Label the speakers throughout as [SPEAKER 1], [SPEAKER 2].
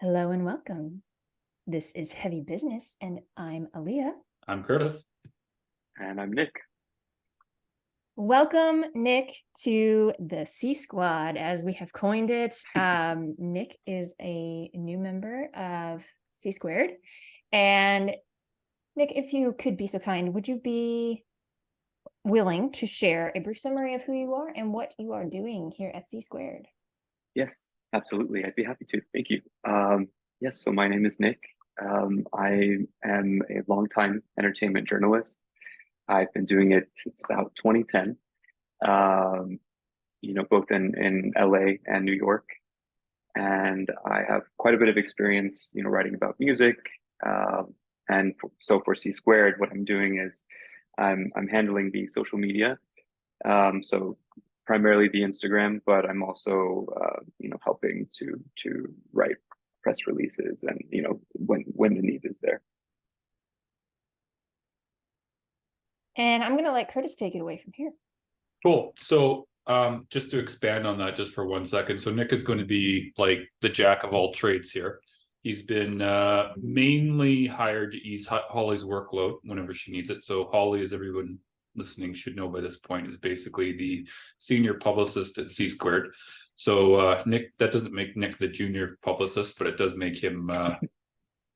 [SPEAKER 1] Hello and welcome. This is Heavy Business, and I'm Aaliyah.
[SPEAKER 2] I'm Curtis.
[SPEAKER 3] And I'm Nick.
[SPEAKER 1] Welcome, Nick, to the C Squad, as we have coined it. Nick is a new member of C Squared. And Nick, if you could be so kind, would you be willing to share a brief summary of who you are and what you are doing here at C Squared?
[SPEAKER 3] Yes, absolutely. I'd be happy to. Thank you. Yes, so my name is Nick. I am a longtime entertainment journalist. I've been doing it since about 2010, both in LA and New York. And I have quite a bit of experience, writing about music. So for C Squared, what I'm doing is I'm handling the social media. So primarily the Instagram, but I'm also helping to write press releases and when the need is there.
[SPEAKER 1] And I'm gonna let Curtis take it away from here.
[SPEAKER 2] Cool. So just to expand on that just for 1 second. So Nick is going to be like the jack of all trades here. He's been mainly hired to ease Holly's workload whenever she needs it. So Holly, as everyone listening should know by this point, is basically the senior publicist at C Squared. So Nick, that doesn't make Nick the junior publicist, but it does make him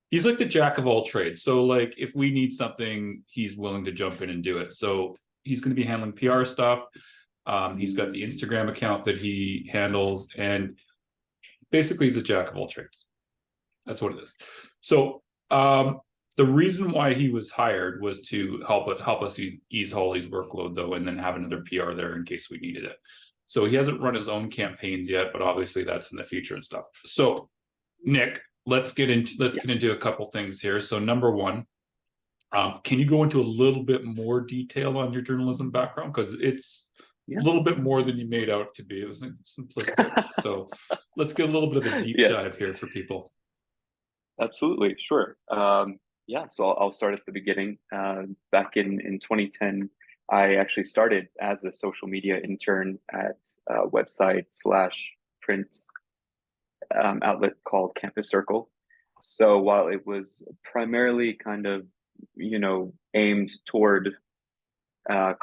[SPEAKER 2] he's like the jack of all trades. So like if we need something, he's willing to jump in and do it. So he's going to be handling PR stuff. He's got the Instagram account that he handles, and basically he's a jack of all trades. That's what it is. So the reason why he was hired was to help us ease Holly's workload, though, and then have another PR there in case we needed it. So he hasn't run his own campaigns yet, but obviously that's in the future and stuff. So Nick, let's get into a couple things here. So number one, can you go into a little bit more detail on your journalism background? Because it's a little bit more than you made out to be. It was simplistic. So let's get a little bit of a deep dive here for people.
[SPEAKER 3] Absolutely, sure. So I'll start at the beginning. Back in 2010, I actually started as a social media intern at a website / print outlet called Campus Circle. So while it was primarily kind of, aimed toward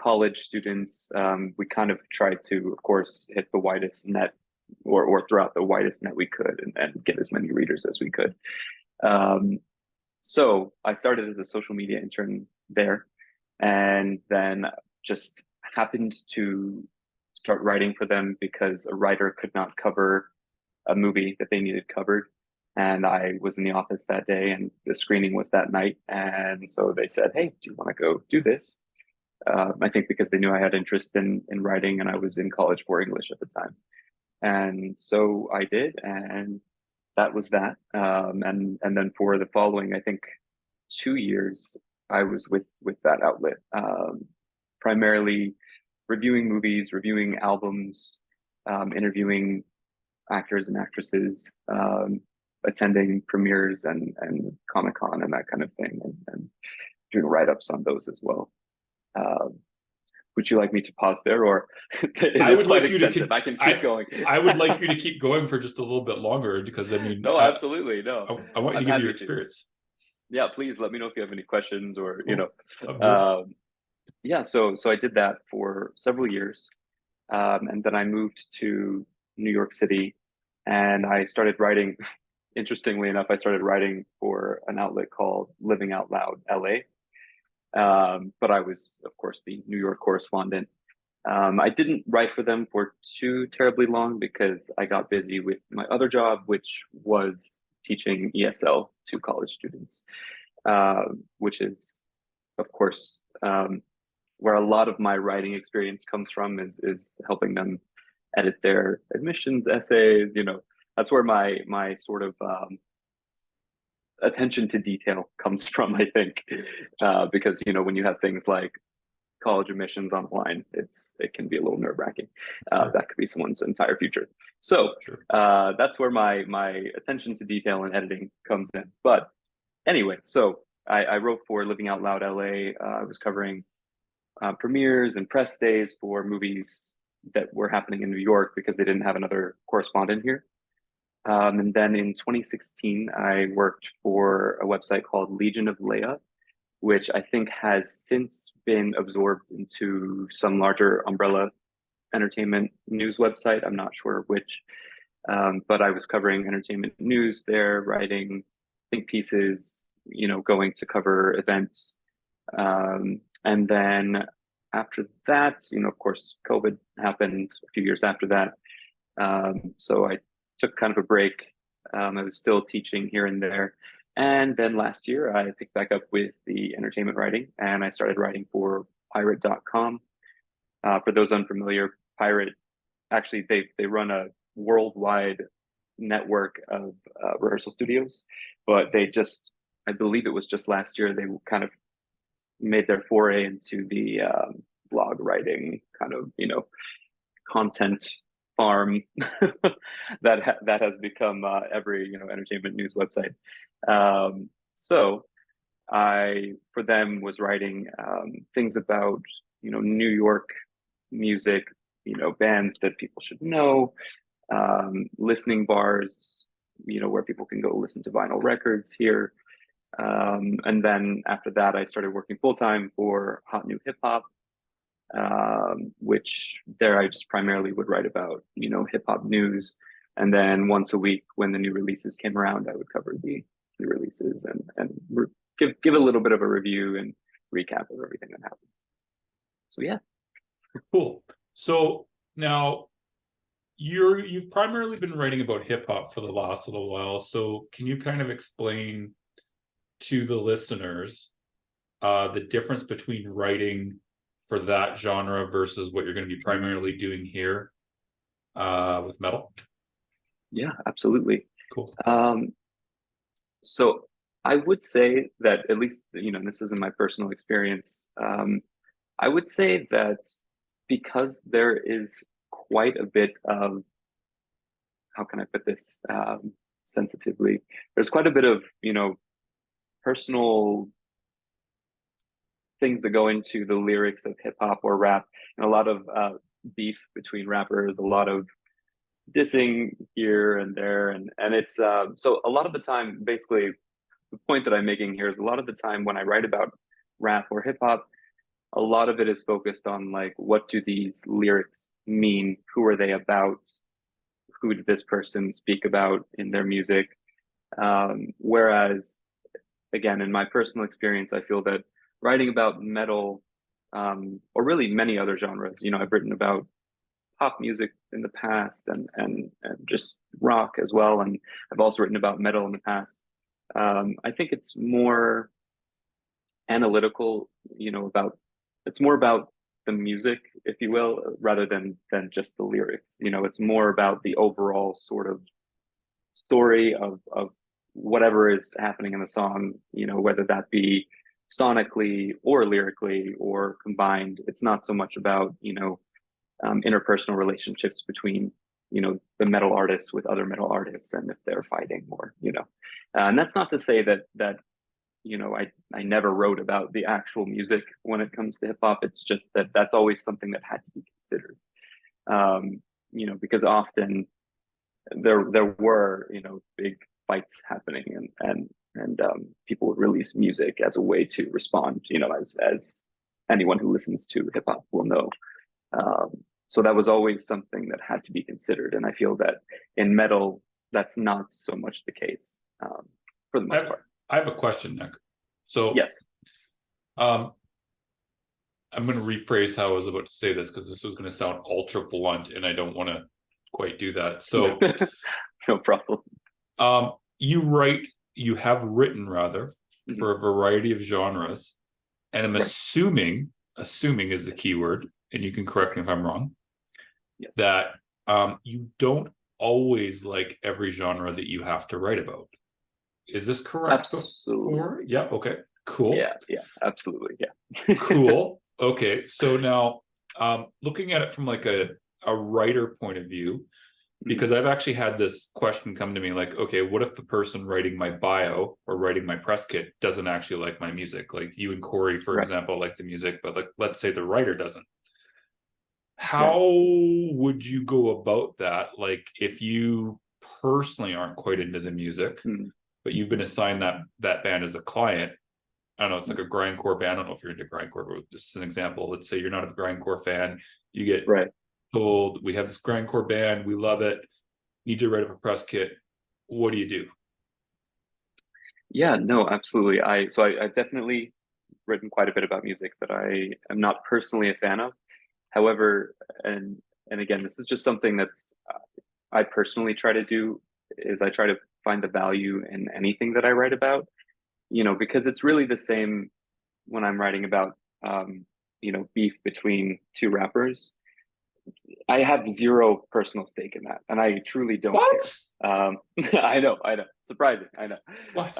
[SPEAKER 3] college students, we kind of tried to, of course, hit the widest net or throw out the widest net we could and get as many readers as we could. So I started as a social media intern there, and then just happened to start writing for them because a writer could not cover a movie that they needed covered. And I was in the office that day, and the screening was that night. And so they said, "Hey, do you want to go do this?" I think because they knew I had interest in writing, and I was in college for English at the time. And so I did, and that was that. And then for the following, I think 2 years, I was with that outlet, primarily reviewing movies, reviewing albums, interviewing actors and actresses, attending premieres and Comic-Con and that kind of thing, and doing write-ups on those as well. Would you like me to pause there, or
[SPEAKER 2] I would like you to
[SPEAKER 3] I can keep going.
[SPEAKER 2] I would like you to keep going for just a little bit longer, because I mean,
[SPEAKER 3] no, absolutely, no.
[SPEAKER 2] I want you to give your experience.
[SPEAKER 3] Yeah, please let me know if you have any questions or
[SPEAKER 2] Cool.
[SPEAKER 3] So I did that for several years, and then I moved to New York City, and I started writing. Interestingly enough, I started writing for an outlet called Living Out Loud LA. But I was, of course, the New York correspondent. I didn't write for them for too terribly long because I got busy with my other job, which was teaching ESL to college students, which is, of course, where a lot of my writing experience comes from, is helping them edit their admissions essays. That's where my sort of attention to detail comes from, I think, because when you have things like college admissions online, it can be a little nerve-wracking. That could be someone's entire future. So that's where my attention to detail and editing comes in. But anyway, so I wrote for Living Out Loud LA. I was covering premieres and press days for movies that were happening in New York because they didn't have another correspondent here. And then in 2016, I worked for a website called Legion of Leia, which I think has since been absorbed into some larger umbrella entertainment news website. I'm not sure which, but I was covering entertainment news there, writing think pieces, going to cover events. And then after that, of course, COVID happened a few years after that. So I took kind of a break. I was still teaching here and there. And then last year, I picked back up with the entertainment writing and I started writing for Pirate.com. For those unfamiliar, Pirate, actually, they run a worldwide network of rehearsal studios, but I believe it was just last year, they kind of made their foray into the blog writing kind of, content farm that has become every entertainment news website. So I for them was writing things about New York music, bands that people should know, listening bars, where people can go listen to vinyl records here. And then after that, I started working full time for Hot New Hip Hop, which there I just primarily would write about, hip hop news. And then once a week, when the new releases came around, I would cover the new releases and give a little bit of a review and recap of everything that happened. So yeah.
[SPEAKER 2] Cool. So now you've primarily been writing about hip hop for the last little while. So can you kind of explain to the listeners the difference between writing for that genre versus what you're going to be primarily doing here with metal?
[SPEAKER 3] Yeah, absolutely.
[SPEAKER 2] Cool.
[SPEAKER 3] So I would say that, at least, this isn't my personal experience. I would say that because there is quite a bit of, how can I put this sensitively? There's quite a bit of, personal things that go into the lyrics of hip hop or rap, and a lot of beef between rappers, a lot of dissing here and there, and it's so a lot of the time, basically, the point that I'm making here is a lot of the time when I write about rap or hip hop, a lot of it is focused on like, what do these lyrics mean? Who are they about? Who did this person speak about in their music? Whereas, again, in my personal experience, I feel that writing about metal, or really many other genres, I've written about pop music in the past and just rock as well, and I've also written about metal in the past. I think it's more analytical, it's more about the music, if you will, rather than just the lyrics. It's more about the overall sort of story of whatever is happening in the song, whether that be sonically or lyrically or combined. It's not so much about, interpersonal relationships between, the metal artists with other metal artists and if they're fighting or, and that's not to say that I never wrote about the actual music when it comes to hip hop. It's just that that's always something that had to be considered, because often there were, big fights happening and people would release music as a way to respond, as anyone who listens to hip hop will know. So that was always something that had to be considered. And I feel that in metal, that's not so much the case, for the most part.
[SPEAKER 2] I have a question, Nick. So
[SPEAKER 3] yes,
[SPEAKER 2] I'm going to rephrase how I was about to say this, because this was going to sound ultra blunt, and I don't want to quite do that. So
[SPEAKER 3] no problem.
[SPEAKER 2] You have written rather for a variety of genres, and I'm assuming is the key word, and you can correct me if I'm wrong.
[SPEAKER 3] Yes.
[SPEAKER 2] That you don't always like every genre that you have to write about. Is this correct?
[SPEAKER 3] Absolutely.
[SPEAKER 2] Yeah. Okay. Cool.
[SPEAKER 3] Yeah. Absolutely. Yeah.
[SPEAKER 2] Cool. Okay. So now, looking at it from like a writer point of view, because I've actually had this question come to me, like, okay, what if the person writing my bio or writing my press kit doesn't actually like my music? Like you and Corey, for example, like the music, but like, let's say the writer doesn't. How would you go about that? Like, if you personally aren't quite into the music,
[SPEAKER 3] Mm.
[SPEAKER 2] but you've been assigned that band as a client. I don't know, it's like a grindcore band. I don't know if you're into grindcore, but this is an example. Let's say you're not a grindcore fan. You get
[SPEAKER 3] Right.
[SPEAKER 2] told, we have this grindcore band, we love it, need to write up a press kit. What do you do?
[SPEAKER 3] Yeah, no, absolutely. I've definitely written quite a bit about music that I am not personally a fan of. However, and again, this is just something that's I personally try to do is I try to find the value in anything that I write about, because it's really the same when I'm writing about beef between two rappers. I have zero personal stake in that, and I truly don't
[SPEAKER 2] What?
[SPEAKER 3] care. I know, surprising, I know.
[SPEAKER 2] What?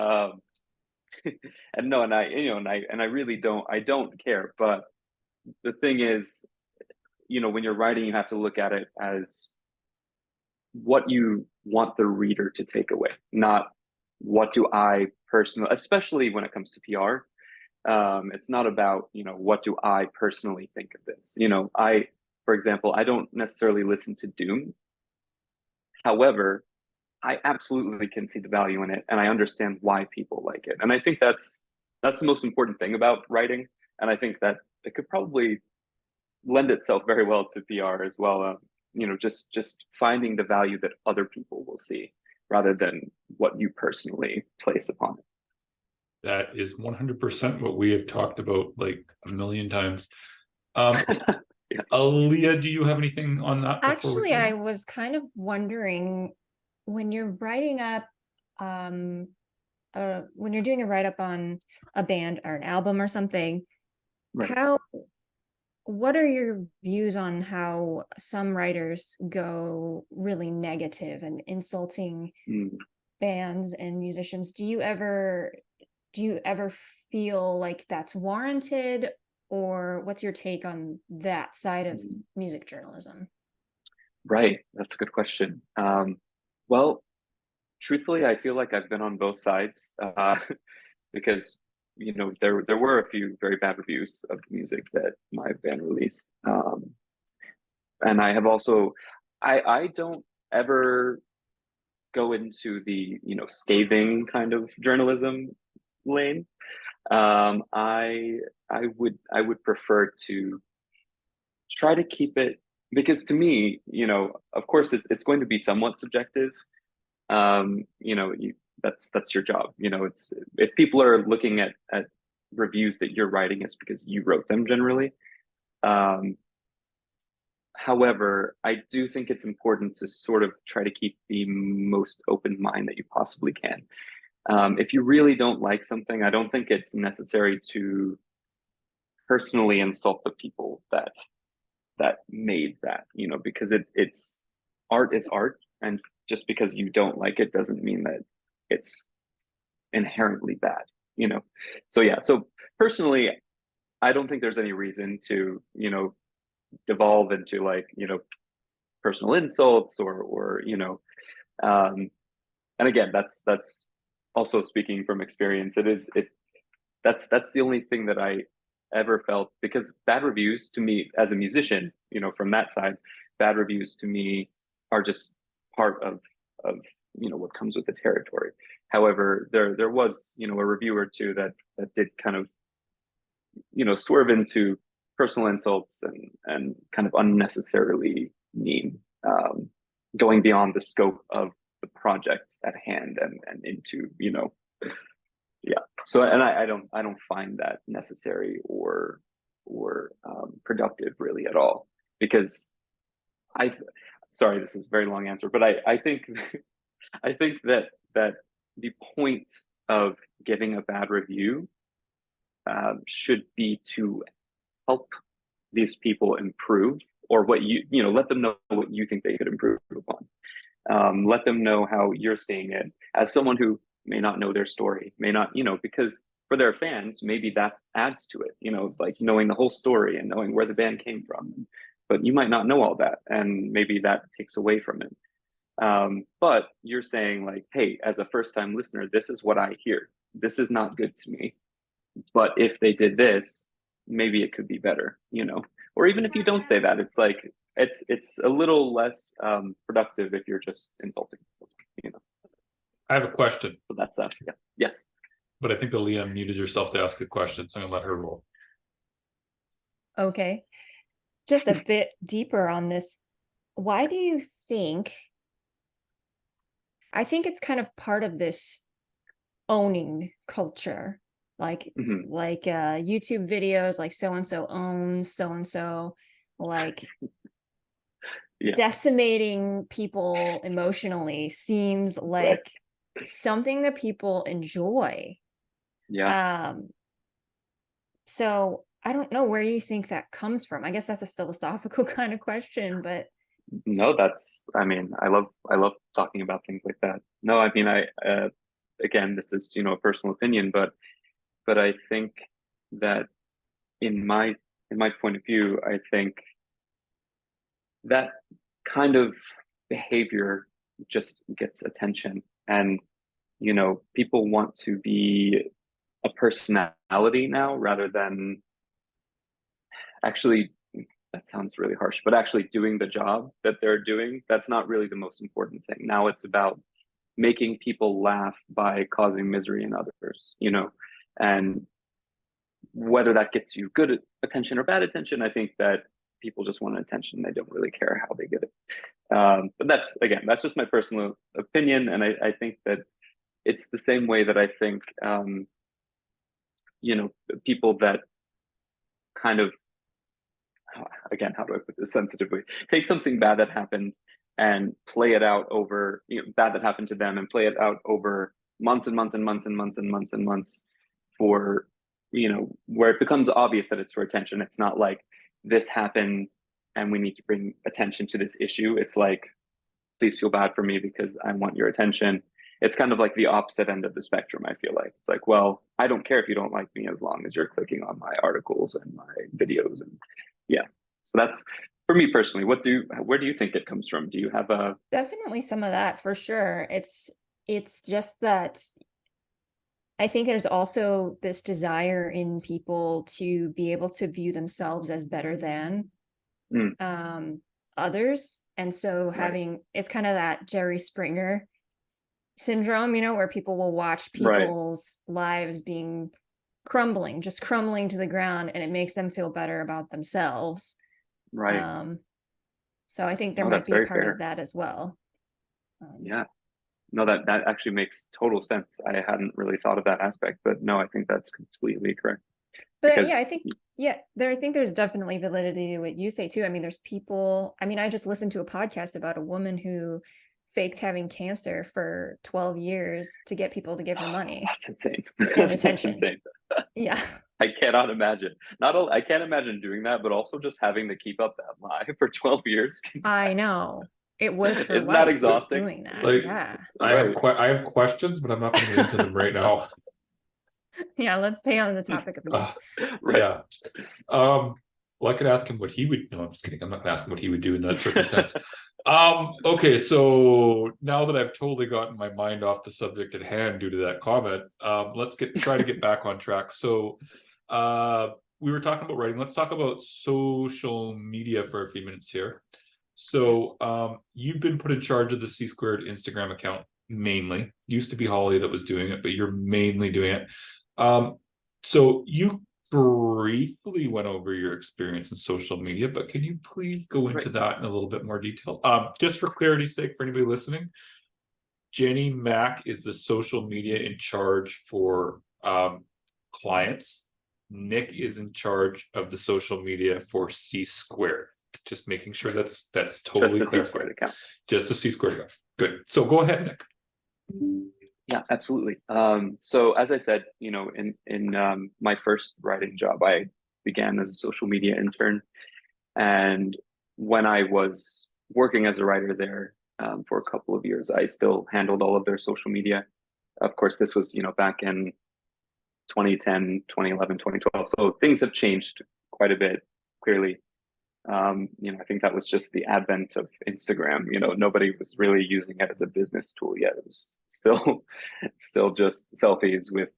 [SPEAKER 3] And no, and I really don't care. But the thing is, when you're writing, you have to look at it as what you want the reader to take away, not what do I personally, especially when it comes to PR. It's not about, what do I personally think of this? For example, I don't necessarily listen to Doom. However, I absolutely can see the value in it, and I understand why people like it. And I think that's the most important thing about writing. And I think that it could probably lend itself very well to PR as well. Just finding the value that other people will see rather than what you personally place upon it.
[SPEAKER 2] That is 100% what we have talked about like a million times. Yeah. Aaliyah, do you have anything on that?
[SPEAKER 1] Actually, I was kind of wondering, when you're writing up, when you're doing a write-up on a band or an album or something,
[SPEAKER 3] Right.
[SPEAKER 1] what are your views on how some writers go really negative and insulting bands and musicians? Do you ever feel like that's warranted, or what's your take on that side of music journalism?
[SPEAKER 3] Right. That's a good question. Well, truthfully, I feel like I've been on both sides because there were a few very bad reviews of the music that my band released, and I have also I don't ever go into the scathing kind of journalism lane. I would prefer to try to keep it, because to me, of course, it's going to be somewhat subjective. That's your job. It's if people are looking at reviews that you're writing, it's because you wrote them generally. Um, However, I do think it's important to sort of try to keep the most open mind that you possibly can. If you really don't like something, I don't think it's necessary to personally insult the people that made that, because it's art is art, and just because you don't like it doesn't mean that it's inherently bad, So yeah, so personally, I don't think there's any reason to, devolve into like, personal insults or and again, that's also speaking from experience. That's the only thing that I ever felt, because bad reviews to me as a musician, from that side, bad reviews to me are just part of what comes with the territory. However, there was a review or two that did kind of swerve into personal insults and kind of unnecessarily mean, going beyond the scope of the project at hand and into yeah. So, and I don't find that necessary or productive really at all, because I sorry, this is a very long answer, but I think I think that the point of giving a bad review should be to help these people improve, or what let them know what you think they could improve upon. Let them know how you're seeing it as someone who may not know their story, may not, because for their fans, maybe that adds to it, like knowing the whole story and knowing where the band came from. But you might not know all that, and maybe that takes away from it. But you're saying like, hey, as a first time listener, this is what I hear. This is not good to me. But if they did this, maybe it could be better, Or even if you don't say that, it's like it's a little less productive if you're just insulting.
[SPEAKER 2] I have a question,
[SPEAKER 3] So that's yeah. Yes.
[SPEAKER 2] but I think that Liam muted herself to ask a question, so I'm gonna let her roll.
[SPEAKER 1] Okay. Just a bit deeper on this. Why do you think? I think it's kind of part of this owning culture, like
[SPEAKER 3] Mhm.
[SPEAKER 1] YouTube videos, like so and so owns so and so, like
[SPEAKER 3] Yeah.
[SPEAKER 1] decimating people emotionally seems like something that people enjoy.
[SPEAKER 3] Yeah.
[SPEAKER 1] So I don't know where you think that comes from. I guess that's a philosophical kind of question, but
[SPEAKER 3] No, that's, I mean, I love talking about things like that. No, I mean, again, this is, a personal opinion, but I think that in my, in my point of view, I think that kind of behavior just gets attention. And, people want to be a personality now rather than actually, that sounds really harsh, but actually doing the job that they're doing. That's not really the most important thing. Now it's about making people laugh by causing misery in others, and whether that gets you good attention or bad attention, I think that people just want attention. They don't really care how they get it. But that's, again, that's just my personal opinion. And I think that it's the same way that I think, you know, people that kind of, again, how do I put this sensitively? Take something bad that happened and play it out over, bad that happened to them, and play it out over months and months and months and months and months and months for, where it becomes obvious that it's for attention. It's not like this happened and we need to bring attention to this issue. It's like, please feel bad for me because I want your attention. It's kind of like the opposite end of the spectrum. I feel like it's like, well, I don't care if you don't like me as long as you're clicking on my articles and my videos. And yeah, so that's, for me personally. Where do you think it comes from? Do you have a?
[SPEAKER 1] definitely some of that for sure. It's just that I think there's also this desire in people to be able to view themselves as better than
[SPEAKER 3] Mm,
[SPEAKER 1] others. And so
[SPEAKER 3] right,
[SPEAKER 1] it's kind of that Jerry Springer syndrome, where people will watch
[SPEAKER 3] right,
[SPEAKER 1] people's lives being just crumbling to the ground, and it makes them feel better about themselves.
[SPEAKER 3] right.
[SPEAKER 1] Um, so I think there
[SPEAKER 3] No,
[SPEAKER 1] might
[SPEAKER 3] that's
[SPEAKER 1] be a
[SPEAKER 3] very
[SPEAKER 1] part of
[SPEAKER 3] fair.
[SPEAKER 1] that as well. Um,
[SPEAKER 3] Yeah, no, that actually makes total sense. I hadn't really thought of that aspect, but no, I think that's completely correct.
[SPEAKER 1] but yeah,
[SPEAKER 3] Because
[SPEAKER 1] I think there's definitely validity to what you say too. I mean, there's people, I mean, I just listened to a podcast about a woman who faked having cancer for 12 years to get people to give her money
[SPEAKER 3] that's insane.
[SPEAKER 1] and
[SPEAKER 3] That's
[SPEAKER 1] attention.
[SPEAKER 3] insane.
[SPEAKER 1] Yeah.
[SPEAKER 3] I cannot imagine. Not only I can't imagine doing that, but also just having to keep up that lie for 12 years.
[SPEAKER 1] I know. It was her
[SPEAKER 3] Isn't that
[SPEAKER 1] life just
[SPEAKER 3] exhausting?
[SPEAKER 1] doing that.
[SPEAKER 2] Like,
[SPEAKER 1] Yeah.
[SPEAKER 3] Right.
[SPEAKER 2] I have questions, but I'm not going to get into them right now.
[SPEAKER 1] Yeah, let's stay on the topic of Nick.
[SPEAKER 3] Right.
[SPEAKER 2] Yeah. Well, I could ask him what he would. No, I'm just kidding. I'm not going to ask him what he would do in that circumstance. Okay, so now that I've totally gotten my mind off the subject at hand due to that comment, let's try to get back on track. So, we were talking about writing. Let's talk about social media for a few minutes here. So, you've been put in charge of the C Squared Instagram account mainly. Used to be Holly that was doing it, but you're mainly doing it. So you briefly went over your experience in social media, but can you please go into
[SPEAKER 3] Right.
[SPEAKER 2] that in a little bit more detail? Just for clarity's sake, for anybody listening, Jenny Mack is the social media in charge for clients. Nick is in charge of the social media for C Squared. Just making sure that's
[SPEAKER 3] Just
[SPEAKER 2] totally
[SPEAKER 3] the C
[SPEAKER 2] clear.
[SPEAKER 3] squared account.
[SPEAKER 2] Just the C Squared account. Good. So go ahead, Nick.
[SPEAKER 3] Yeah, absolutely. So as I said, in my first writing job, I began as a social media intern, and when I was working as a writer there for a couple of years, I still handled all of their social media. Of course, this was, back in 2010, 2011, 2012. So things have changed quite a bit, clearly. I think that was just the advent of Instagram. Nobody was really using it as a business tool yet. It was still, still just selfies with,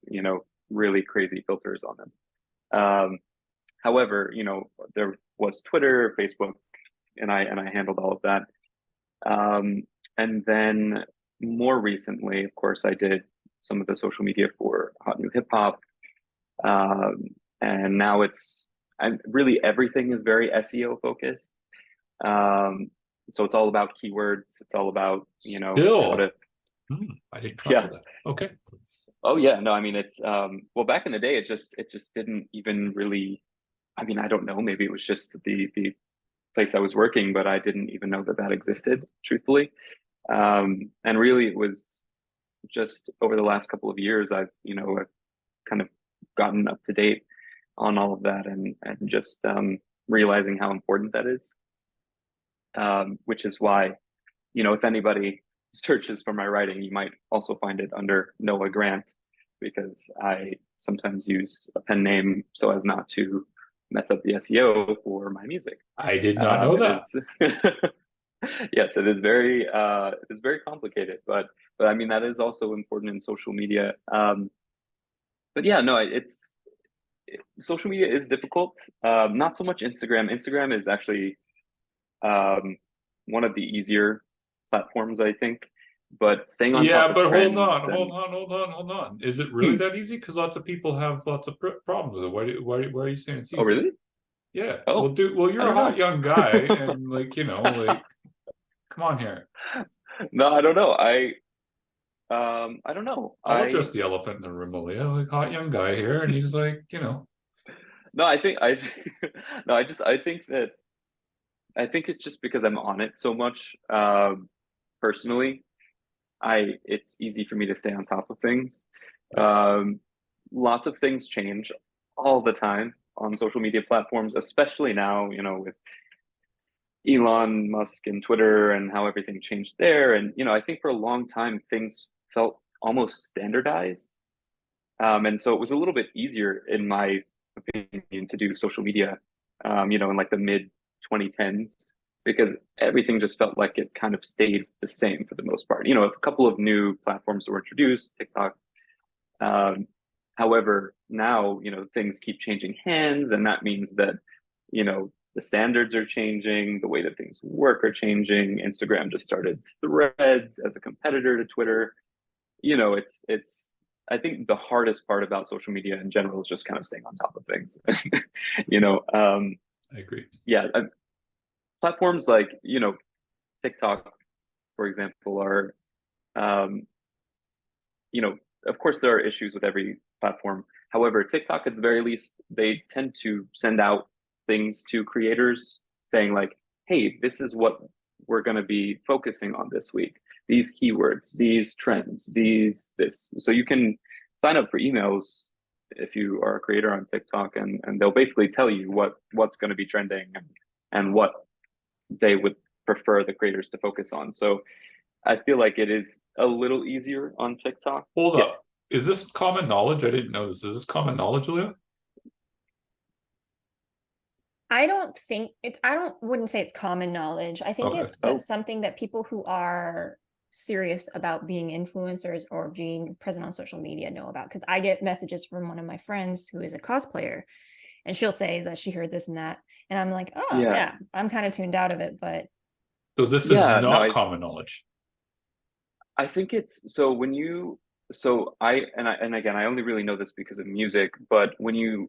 [SPEAKER 3] really crazy filters on them. However, there was Twitter, Facebook, and I handled all of that. And then more recently, of course, I did some of the social media for Hot New Hip Hop. And now and really everything is very SEO focused. So it's all about keywords. It's all about, how
[SPEAKER 2] Still,
[SPEAKER 3] to,
[SPEAKER 2] I didn't try
[SPEAKER 3] yeah.
[SPEAKER 2] that. Okay.
[SPEAKER 3] Oh yeah, no, I mean it's well, back in the day it just didn't even really, I mean, I don't know, maybe it was just the place I was working, but I didn't even know that that existed, truthfully. And really it was just over the last couple of years I've kind of gotten up to date on all of that, and just realizing how important that is. Which is why, if anybody searches for my writing, you might also find it under Noah Grant, because I sometimes use a pen name so as not to mess up the SEO for my music.
[SPEAKER 2] I did not know that.
[SPEAKER 3] Yes, it is very complicated, but I mean that is also important in social media. But yeah, no, social media is difficult. Not so much Instagram. Instagram is actually one of the easier platforms, I think. But staying on top
[SPEAKER 2] Yeah,
[SPEAKER 3] of
[SPEAKER 2] but
[SPEAKER 3] trends,
[SPEAKER 2] hold on. Is it really that easy? Because lots of people have lots of problems with it. Why are you saying it's easy?
[SPEAKER 3] Oh, really?
[SPEAKER 2] Yeah.
[SPEAKER 3] Oh,
[SPEAKER 2] Well, you're
[SPEAKER 3] I
[SPEAKER 2] a
[SPEAKER 3] don't
[SPEAKER 2] hot
[SPEAKER 3] know.
[SPEAKER 2] young guy, and come on here.
[SPEAKER 3] No, I don't know. I don't know.
[SPEAKER 2] I'll address the elephant in the room, Aaliyah. Like, hot young guy here, and he's like,
[SPEAKER 3] No, no, I think it's just because I'm on it so much. Personally, it's easy for me to stay on top of things.
[SPEAKER 2] Yeah.
[SPEAKER 3] Lots of things change all the time on social media platforms, especially now, with Elon Musk and Twitter and how everything changed there. And, I think for a long time, things felt almost standardized. And so it was a little bit easier, in my opinion, to do social media, in like the mid 2010s, because everything just felt like it kind of stayed the same for the most part. A couple of new platforms were introduced, TikTok. Um, However, now, things keep changing hands, and that means that, the standards are changing, the way that things work are changing. Instagram just started Threads as a competitor to Twitter. It's I think the hardest part about social media in general is just kind of staying on top of things. you know
[SPEAKER 2] I agree.
[SPEAKER 3] yeah, platforms like, TikTok, for example, are um you know of course there are issues with every platform. However, TikTok, at the very least, they tend to send out things to creators saying like, hey, this is what we're going to be focusing on this week, these keywords, these trends, this. So you can sign up for emails if you are a creator on TikTok, and they'll basically tell you what's going to be trending, and what they would prefer the creators to focus on. So I feel like it is a little easier on TikTok.
[SPEAKER 2] Hold
[SPEAKER 3] Yes.
[SPEAKER 2] up. Is this common knowledge? I didn't know this. Is this common knowledge, Leah?
[SPEAKER 1] I don't think wouldn't say it's common knowledge. I think
[SPEAKER 2] Okay.
[SPEAKER 1] it's
[SPEAKER 3] Oh.
[SPEAKER 1] something that people who are serious about being influencers or being present on social media know about. Because I get messages from one of my friends who is a cosplayer, and she'll say that she heard this and that. And I'm like, oh,
[SPEAKER 3] Yeah.
[SPEAKER 1] yeah, I'm kind of tuned out of it. But
[SPEAKER 2] So this is
[SPEAKER 3] Yeah, no,
[SPEAKER 2] not common knowledge.
[SPEAKER 3] I think it's so when you so I and again, I only really know this because of music, but when you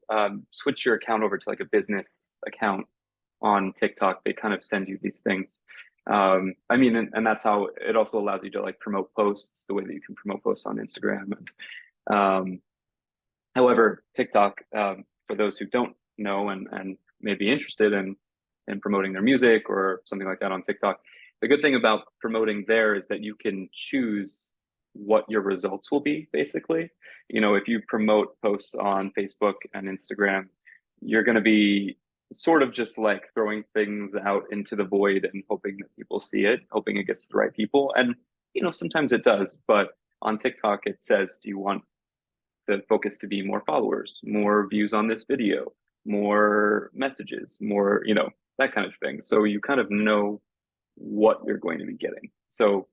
[SPEAKER 3] switch your account over to like a business account on TikTok, they kind of send you these things. I mean, and that's how it also allows you to like promote posts the way that you can promote posts on Instagram. Um, However, TikTok, for those who don't know, and may be interested in promoting their music or something like that on TikTok, the good thing about promoting there is that you can choose what your results will be, basically. If you promote posts on Facebook and Instagram, you're going to be sort of just like throwing things out into the void and hoping that people see it, hoping it gets to the right people. And, sometimes it does, but on TikTok, it says, do you want the focus to be more followers, more views on this video, more messages, more, that kind of thing. So you kind of know what you're going to be getting. So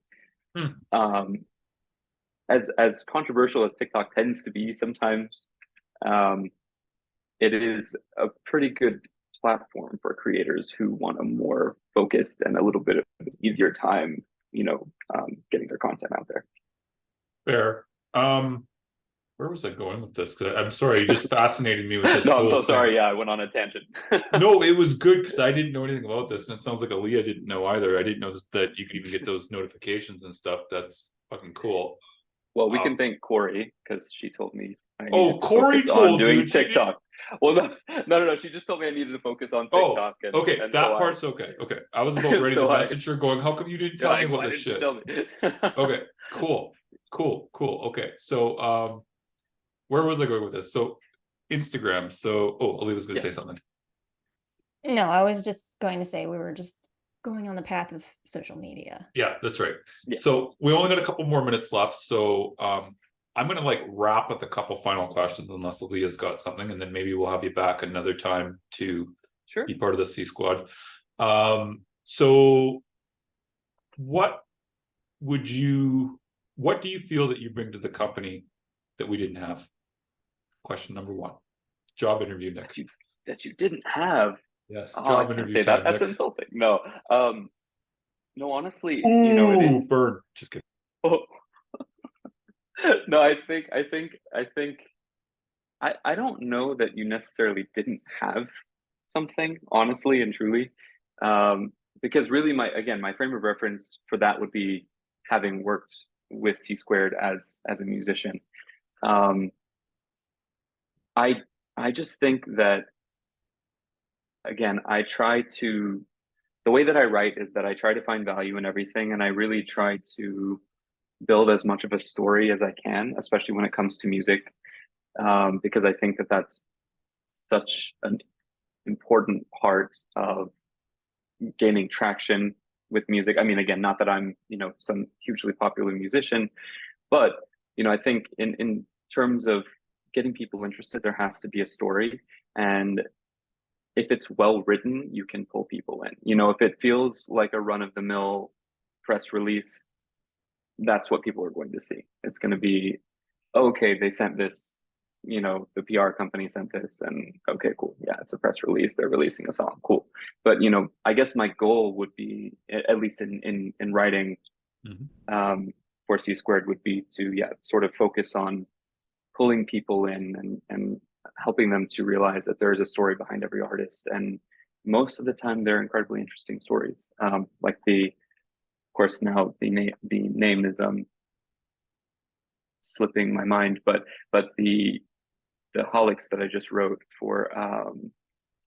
[SPEAKER 3] as controversial as TikTok tends to be sometimes, it is a pretty good platform for creators who want a more focused and a little bit of easier time getting their content out there.
[SPEAKER 2] Fair. Where was I going with this? 'Cause I'm sorry, you just fascinated me with this.
[SPEAKER 3] No, I'm so
[SPEAKER 2] whole thing.
[SPEAKER 3] sorry. Yeah, I went on a tangent.
[SPEAKER 2] No, it was good because I didn't know anything about this, and it sounds like Aaliyah didn't know either. I didn't know that you could even get those notifications and stuff. That's fucking cool.
[SPEAKER 3] Well, we can thank Corey because she told me I
[SPEAKER 2] Oh,
[SPEAKER 3] needed to
[SPEAKER 2] Corey
[SPEAKER 3] focus on
[SPEAKER 2] told you,
[SPEAKER 3] doing
[SPEAKER 2] she didn't-
[SPEAKER 3] TikTok. Well, no. She just told me I needed to focus on TikTok.
[SPEAKER 2] Oh, okay,
[SPEAKER 3] and
[SPEAKER 2] that
[SPEAKER 3] so
[SPEAKER 2] part's okay. Okay, I was about ready
[SPEAKER 3] So
[SPEAKER 2] to
[SPEAKER 3] I-
[SPEAKER 2] message her, going, "How come you didn't tell me about
[SPEAKER 3] why
[SPEAKER 2] this
[SPEAKER 3] didn't
[SPEAKER 2] shit?"
[SPEAKER 3] you tell me?
[SPEAKER 2] Okay, cool. Okay, so where was I going with this? So Instagram. So Ali was going to say
[SPEAKER 3] Yes.
[SPEAKER 2] something.
[SPEAKER 1] No, I was just going to say we were just going on the path of social media.
[SPEAKER 2] Yeah, that's right.
[SPEAKER 3] Yeah.
[SPEAKER 2] So we only got a couple more minutes left. So I'm gonna like wrap with a couple final questions unless Aaliyah's got something, and then maybe we'll have you back another time to
[SPEAKER 3] Sure.
[SPEAKER 2] be part of the C Squad. So what do you feel that you bring to the company that we didn't have? Question number one. Job interview, Nick.
[SPEAKER 3] That you didn't have.
[SPEAKER 2] Yes,
[SPEAKER 3] Oh, I
[SPEAKER 2] job
[SPEAKER 3] can't
[SPEAKER 2] interview
[SPEAKER 3] say
[SPEAKER 2] time,
[SPEAKER 3] that. That's
[SPEAKER 2] Nick.
[SPEAKER 3] insulting. No. No, honestly,
[SPEAKER 2] Ooh,
[SPEAKER 3] it is.
[SPEAKER 2] burn. Just kidding.
[SPEAKER 3] Oh. No, I don't know that you necessarily didn't have something, honestly and truly. Because really my frame of reference for that would be having worked with C Squared as a musician. I just think that, again, the way that I write is that I try to find value in everything, and I really try to build as much of a story as I can, especially when it comes to music, because I think that that's such an important part of gaining traction with music. I mean, again, not that I'm, some hugely popular musician, but, I think in terms of getting people interested, there has to be a story. And if it's well written, you can pull people in. If it feels like a run of the mill press release, that's what people are going to see. It's going to be, okay, they sent this, the PR company sent this, and okay, cool. Yeah, it's a press release. They're releasing a song. Cool. But, I guess my goal would be, at least in writing, for C Squared, would be to, sort of focus on pulling people in and helping them to realize that there is a story behind every artist. And most of the time they're incredibly interesting stories. Like of course now the name is slipping my mind, but the Holics that I just wrote for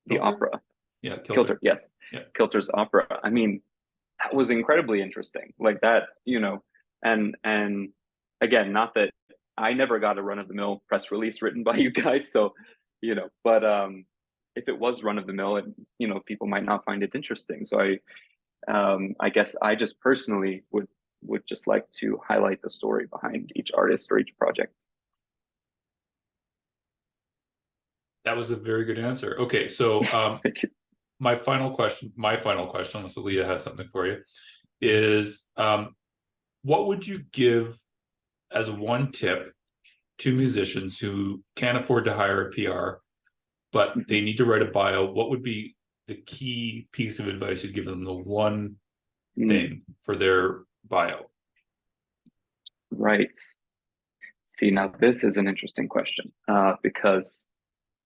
[SPEAKER 3] the
[SPEAKER 2] Kilter?
[SPEAKER 3] opera.
[SPEAKER 2] Yeah,
[SPEAKER 3] Kilter, yes.
[SPEAKER 2] Yeah.
[SPEAKER 3] Kilter's opera. I mean, that was incredibly interesting. Like that, and again, not that I never got a run of the mill press release written by you guys, so but if it was run of the mill, people might not find it interesting. So I guess I just personally would just like to highlight the story behind each artist or each project.
[SPEAKER 2] That was a very good answer. Okay, so
[SPEAKER 3] Thank you.
[SPEAKER 2] my final question, unless Aaliyah has something for you, is what would you give as one tip to musicians who can't afford to hire a PR, but they need to write a bio? What would be the key piece of advice you'd give them, the one thing for their bio?
[SPEAKER 3] Right. See, now this is an interesting question, because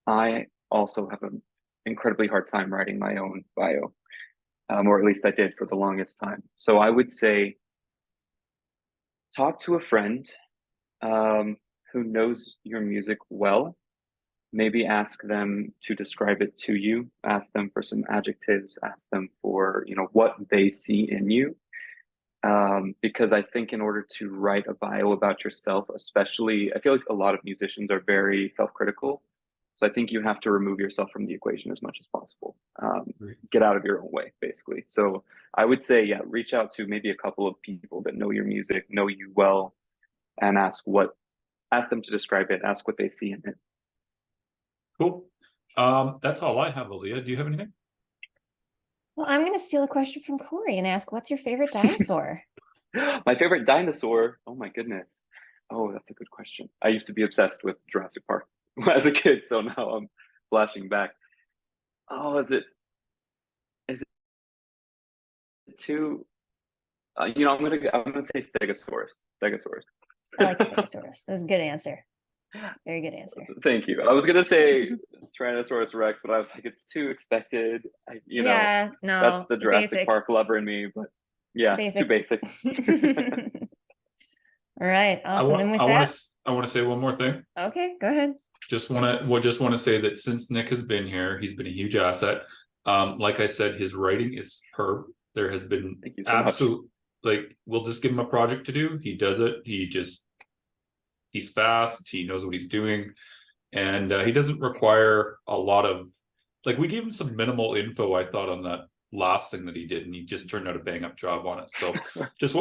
[SPEAKER 3] I also have an incredibly hard time writing my own bio, or at least I did for the longest time. So I would say, talk to a friend who knows your music well. Maybe ask them to describe it to you. Ask them for some adjectives. Ask them for what they see in you. Because I think in order to write a bio about yourself, especially, I feel like a lot of musicians are very self-critical. So I think you have to remove yourself from the equation as much as possible. Get out of your own way, basically. So I would say, reach out to maybe a couple of people that know your music, know you well, and ask them to describe it, ask what they see in it.
[SPEAKER 2] Cool. That's all I have, Aaliyah. Do you have anything?
[SPEAKER 1] Well, I'm going to steal a question from Corey and ask, what's your favorite dinosaur?
[SPEAKER 3] My favorite dinosaur? Oh my goodness. Oh, that's a good question. I used to be obsessed with Jurassic Park as a kid, so now I'm flashing back. Oh, is it too? I'm gonna say Stegosaurus. Stegosaurus.
[SPEAKER 1] I like Stegosaurus. That's a good answer. That's a very good answer.
[SPEAKER 3] Thank you. I was gonna say Tyrannosaurus Rex, but I was like, it's too expected.
[SPEAKER 1] Yeah, no,
[SPEAKER 3] That's the Jurassic
[SPEAKER 1] basic.
[SPEAKER 3] Park lover in me, but yeah, it's too basic.
[SPEAKER 1] All right, awesome. And with
[SPEAKER 2] I want to say one more thing.
[SPEAKER 1] okay, go ahead.
[SPEAKER 2] Just want to say that since Nick has been here, he's been a huge asset. Like I said, his writing is superb. There has been
[SPEAKER 3] Thank you so much.
[SPEAKER 2] like, we'll just give him a project to do. He does it. He's fast. He knows what he's doing, and he doesn't require a lot of, like, we gave him some minimal info, I thought, on that last thing that he did, and he just turned out a bang up job on it. So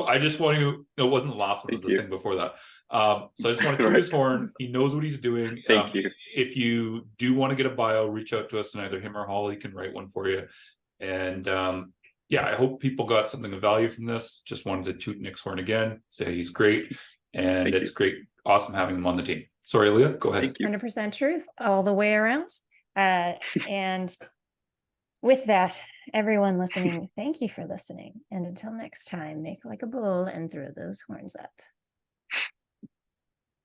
[SPEAKER 2] I just want to, it wasn't the last one, it was the thing before that. So I just want to toot his horn. He knows what he's doing.
[SPEAKER 3] Thank you.
[SPEAKER 2] If you do want to get a bio, reach out to us, and either him or Holly can write one for you. And yeah, I hope people got something of value from this. Just wanted to toot Nick's horn again, say he's great, and
[SPEAKER 3] Thank
[SPEAKER 2] it's
[SPEAKER 3] you.
[SPEAKER 2] great, awesome having him on the team. Sorry, Leah, go ahead.
[SPEAKER 3] Thank you.
[SPEAKER 1] 100% truth all the way around. And with that, everyone listening, thank you for listening. And until next time, make like a bull and throw those horns up.